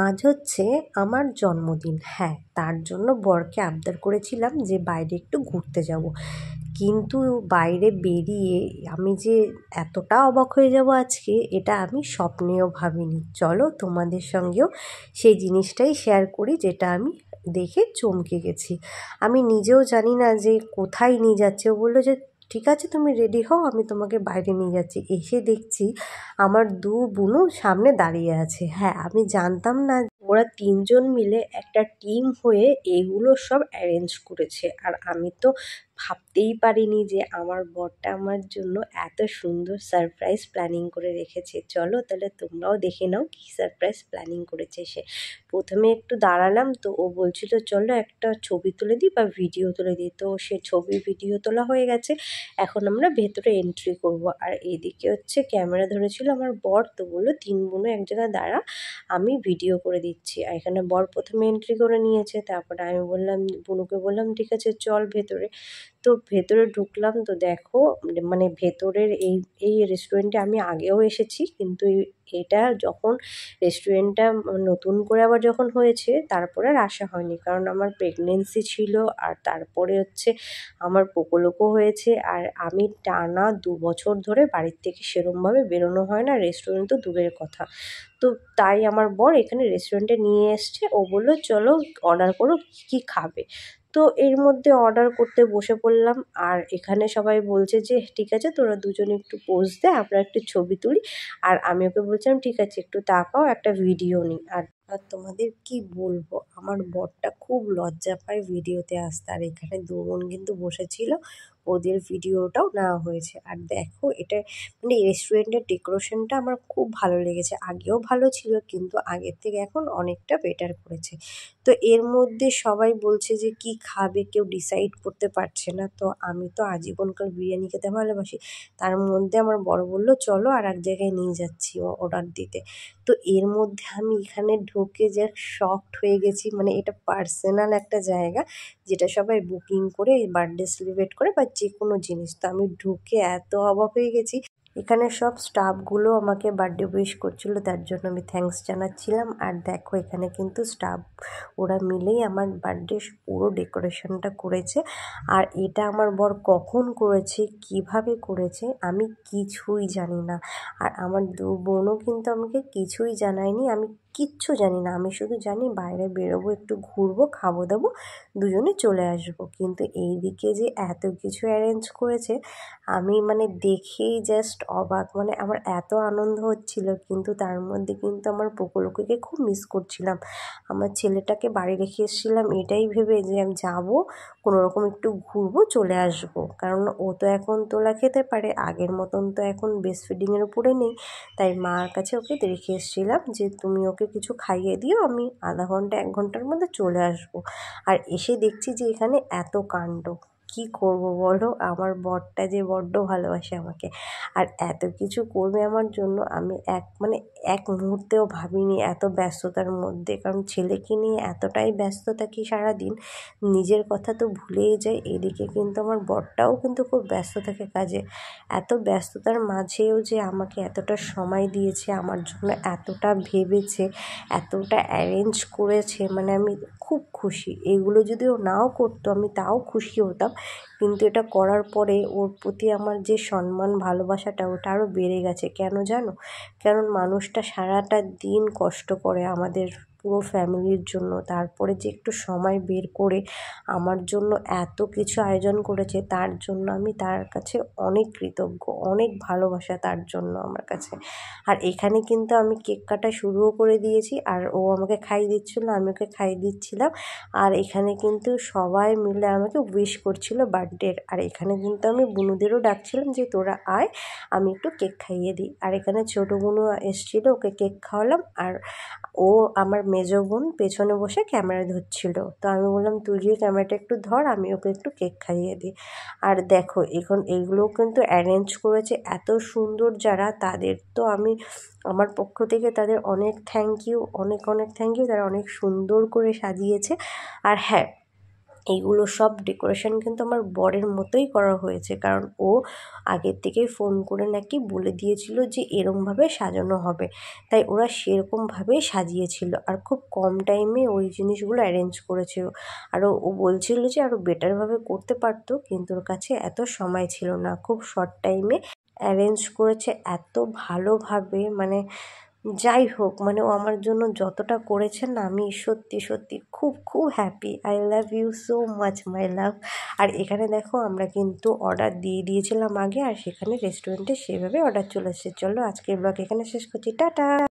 আজ হচ্ছে আমার জন্মদিন। হ্যাঁ, তার জন্য বরকে আবদার করেছিলাম যে বাইরে একটু ঘুরতে যাব। কিন্তু বাইরে বেরিয়ে আমি যে এতটা অবাক হয়ে যাব আজকে, এটা আমি স্বপ্নেও ভাবিনি। চলো তোমাদের সঙ্গেও সেই জিনিসটাই শেয়ার করি, যেটা আমি দেখে চমকে গেছি। আমি নিজেও জানি না যে কোথায় নিয়ে যাচ্ছে। ও বললো যে ঠিক আছে তুমি রেডি হও, আমি তোমাকে বাইরে নিয়ে যাচ্ছি। এসে দেখছি আমার দু বোনও সামনে দাঁড়িয়ে আছে। হ্যাঁ, আমি জানতাম না ওরা তিনজন মিলে একটা টিম হয়ে এগুলো সব অ্যারেঞ্জ করেছে। আর আমি তো ভাবতেই পারিনি যে আমার বরটা আমার জন্য এত সুন্দর সারপ্রাইজ প্ল্যানিং করে রেখেছে। চলো তাহলে তোমরাও দেখে নাও কি সারপ্রাইজ প্ল্যানিং করেছে সে। প্রথমে একটু দাঁড়ালাম, তো ও বলছিল চলো একটা ছবি তুলে দিই বা ভিডিও তুলে দিই। তো সে ছবি ভিডিও তোলা হয়ে গেছে, এখন আমরা ভেতরে এন্ট্রি করব। আর এদিকে হচ্ছে ক্যামেরা ধরেছিল আমার বর, তো বললো তিন বোনও এক জায়গায় দাঁড়া, আমি ভিডিও করে দিচ্ছি। আর এখানে বর প্রথমে এন্ট্রি করে নিয়েছে, তারপরে আমি বললাম বুনুকে বললাম ঠিক আছে চল ভেতরে। তো ভেতরে ঢুকলাম, তো দেখো মানে ভেতরের এই এই রেস্টুরেন্টে আমি আগেও এসেছি, কিন্তু এটা যখন রেস্টুরেন্টটা নতুন করে আবার যখন হয়েছে তারপরে আর আসা হয়নি, কারণ আমার প্রেগনেন্সি ছিল। আর তারপরে হচ্ছে আমার পোকোলোকো হয়েছে। আর আমি টানা 2 বছর ধরে বাড়ির থেকে সেরমভাবে বেরোনো হয় না, রেস্টুরেন্ট তো দূরের কথা। তো তাই আমার বর এখানে রেস্টুরেন্টে নিয়ে এসছে। ও বললো চলো অর্ডার করো, কী খাবে। তো এর মধ্যে অর্ডার করতে বসে পড়লাম। আর এখানে সবাই বলছে যে ঠিক আছে তোরা দুজনে একটু পোজ দে, আমরা একটু ছবি তুলি। আর আমি ওকে বলছিলাম ঠিক আছে একটু তাকাও, একটা ভিডিও নিই। আর তোমাদের কি বলবো, আমার বরটা খুব লজ্জা পায় ভিডিওতে আসতে। আর এখানে দু বোন কিন্তু বসেছিল, ওদের ভিডিওটাও নেওয়া হয়েছে। আর দেখো এটা মানে রেস্টুরেন্টের ডেকোরেশনটা আমার খুব ভালো লেগেছে। আগেও ভালো ছিল, কিন্তু আগের থেকে এখন অনেকটা বেটার করেছে। তো এর মধ্যে সবাই বলছে যে কি খাবে, কেউ ডিসাইড করতে পারছে না। তো আমি তো আজীবনকাল বিরিয়ানি খেতে ভালোবাসি, তার মধ্যে আমার বড় বলল চলো আর এক জায়গায় নিয়ে যাচ্ছি অর্ডার দিতে। তো এর মধ্যে আমি এখানে ঢুকে যা শকড হয়ে গেছি। মানে এটা পার্সোনাল একটা জায়গা, যেটা সবাই বুকিং করে বার্থডে সেলিব্রেট করে বা যে কোনো জিনিস। তো আমি ঢুকে এত অবাক হয়ে গেছি। এখানে সব স্টাফগুলো আমাকে বার্থডে উইশ করছিল, তার জন্য আমি থ্যাঙ্কস জানাচ্ছিলাম। আর দেখো এখানে কিন্তু স্টাফ ওরা মিলেই আমার বার্থডে পুরো ডেকোরেশনটা করেছে। আর এটা আমার বর কখন করেছে, কিভাবে করেছে আমি কিছুই জানি না। আর আমার দু বোনও কিন্তু আমাকে কিছুই জানায়নি, আমি কিচ্ছু জানি না। আমি শুধু জানি বাইরে বেরোবো, একটু ঘুরবো, খাবো দাবো, দুজনে চলে আসবো। কিন্তু এই দিকে যে এত কিছু অ্যারেঞ্জ করেছে আমি মানে দেখেই জাস্ট অবাক। মানে আমার এত আনন্দ হচ্ছিল, কিন্তু তার মধ্যে কিন্তু আমার পোকোলোকে খুব মিস করছিলাম। আমার ছেলেটাকে বাড়ি রেখে এসেছিলাম এটাই ভেবে যে আমি যাবো, কোনোরকম একটু ঘুরবো, চলে আসবো। কারণ ও তো এখন তোলা খেতে পারে, আগের মতন তো এখন ব্রেস্ট ফিডিংয়ের উপরে নেই। তাই মার কাছে ওকে রেখে এসেছিলাম যে তুমি ওকে কিছু খাইয়ে দিও, আমি আধা ঘন্টা 1 ঘন্টার মধ্যে চলে আসবো। আর এসে দেখছি যে এখানে এত কাণ্ড। কি করব বলো, আমার বরটা যে বড্ড ভালোবাসে আমাকে, আর এত কিছু করবে আমার জন্য আমি এক মুহূর্তেও ভাবিনি এত ব্যস্ততার মধ্যে। কারণ ছেলেকে নিয়ে এতটাই ব্যস্ত থাকি সারাদিন, নিজের কথা তো ভুলেই যাই। এদিকে কিন্তু আমার বরটাও কিন্তু খুব ব্যস্ত থাকে কাজে। এত ব্যস্ততার মাঝেও যে আমাকে এতটা সময় দিয়েছে, আমার জন্য এতটা ভেবেছে, এতটা অ্যারেঞ্জ করেছে, মানে আমি খুব খুশি। এগুলো যদি ও নাও করতো আমি তাও খুশি হতাম, কিন্তু এটা করার পরে ওর প্রতি আমার যে সম্মান ভালোবাসাটা ওটা আরও বেড়ে গেছে। কেন জানো? কারণ মানুষটা সারাটা দিন কষ্ট করে আমাদের পুরো ফ্যামিলির জন্য, তারপরে যে একটু সময় বের করে আমার জন্য এত কিছু আয়োজন করেছে, তার জন্য আমি তার কাছে অনেক কৃতজ্ঞ, অনেক ভালোবাসা তার জন্য আমার কাছে। আর এখানে কিন্তু আমি কেক কাটা শুরুও করে দিয়েছি, আর ও আমাকে খাইয়ে দিচ্ছিলো, আমি ওকে খাইয়ে দিচ্ছিলাম। আর এখানে কিন্তু সবাই মিলে আমাকে উইশ করছিল বার্থডের। আর এখানে কিন্তু আমি বুনুদেরও ডাকছিলাম যে তোরা আয়, আমি একটু কেক খাইয়ে দিই। আর এখানে ছোটো বোনও এসেছিলো, ওকে কেক খাওয়ালাম। আর ও আমার মেজো বোন পেছনে বসে ক্যামেরা ধরছিল। তো আমি বললাম তুই গিয়ে ক্যামেরাটা একটু ধর, আমি ওকে একটু কেক খাইয়ে দিই। আর দেখো এখন এইগুলোও কিন্তু অ্যারেঞ্জ করেছে এত সুন্দর যারা, তাদের তো আমি আমার পক্ষ থেকে তাদের অনেক থ্যাংক ইউ, অনেক অনেক থ্যাংক ইউ। তারা অনেক সুন্দর করে সাজিয়েছে। আর হ্যাঁ, এইগুলো সব ডেকোরেশন কিন্তু আমার বরের মতোই করা হয়েছে, কারণ ও আগের থেকেই ফোন করে নাকি বলে দিয়েছিল যে এরমভাবে সাজানো হবে, তাই ওরা সেরকমভাবেই সাজিয়েছিল আর খুব কম টাইমে ওই জিনিসগুলো অ্যারেঞ্জ করেছে। আরও ও বলছিল যে আরও বেটারভাবে করতে পারতো, কিন্তু ওর কাছে এত সময় ছিল না, খুব শর্ট টাইমে অ্যারেঞ্জ করেছে এত ভালোভাবে। মানে যাই হোক, মানে ও আমার জন্য যতটা করেছেন না, আমি সত্যি সত্যি খুব খুব happy. I love you so much my love. আর এখানে দেখো আমরা কিন্তু অর্ডার দিয়ে দিয়েছিলাম আগে, আর সেখানে রেস্টুরেন্টে সেভাবে অর্ডার চলে এসেছে। চলো আজকের ব্লগ এখানে শেষ করছি, টাটা।